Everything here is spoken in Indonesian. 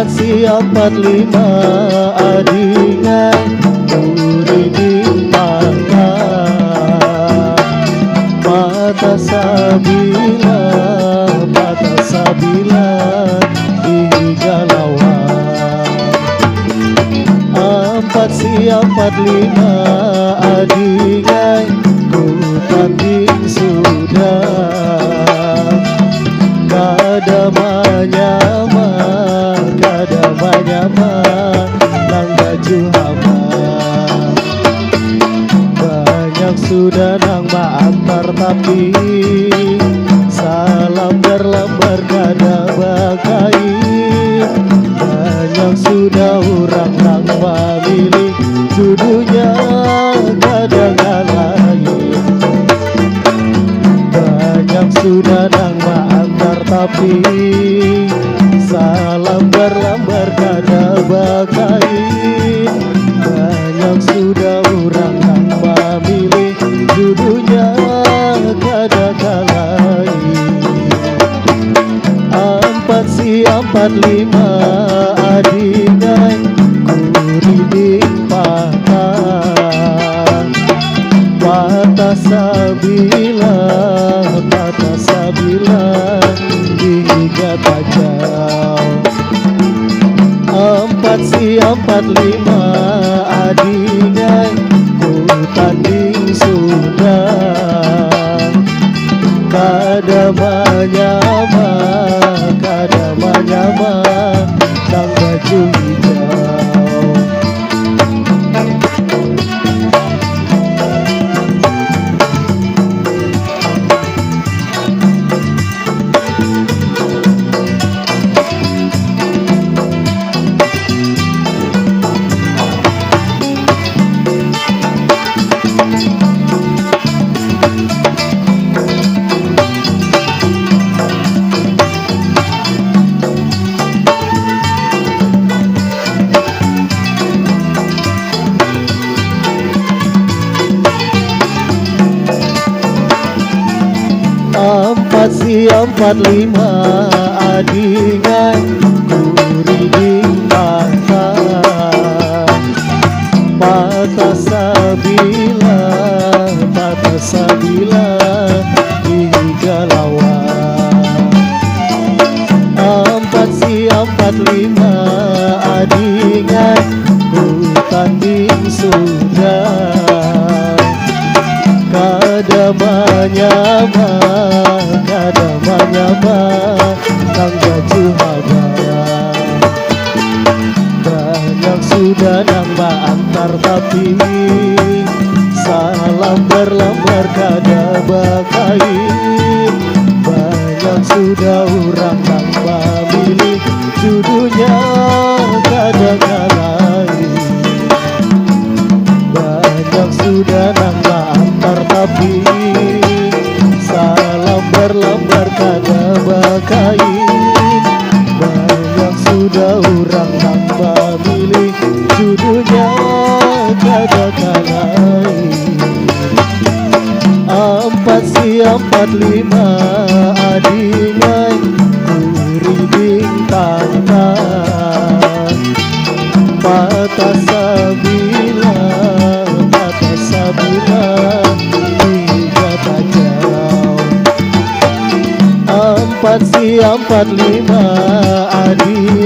Empat siap 45 adingan Muriding mata Mata sabila Digalawan Empat siap 45 adingan Ku tanding sudah Kada manyama Nang baju hama Banyak sudah nang antar tapi Salam berlambar kada bakai Banyak sudah orang nang memilih Judunya kada ngalai Banyak sudah nang antar tapi Salam berlambar kada bakai Banyak sudah orang nang memilih Judunya kada kalai Empat siap 45 adingan Kuriding patah Patah sabila Hingga tajam Empat siap 45 adingan Ku tanding sudah Kada manyama Nang baju hijau Empat siap 45 adingan Kuriding mata sabila Digalawan Empat siap 45 adingan Ku tanding sudah Kada manyama Nang baju haba Banyak sudah nang antar tapi Salam berlambar kada bakai Banyak sudah orang nang memilih Judunya kada kalai Banyak sudah nang antar tapi Salam berlambar kada bakai Banyak sudah orang nang memilih Judunya kada kalai Empat siap 45 adingan Kuriding tangan Patah sabila Hingga tajam Empat siap 45 adingan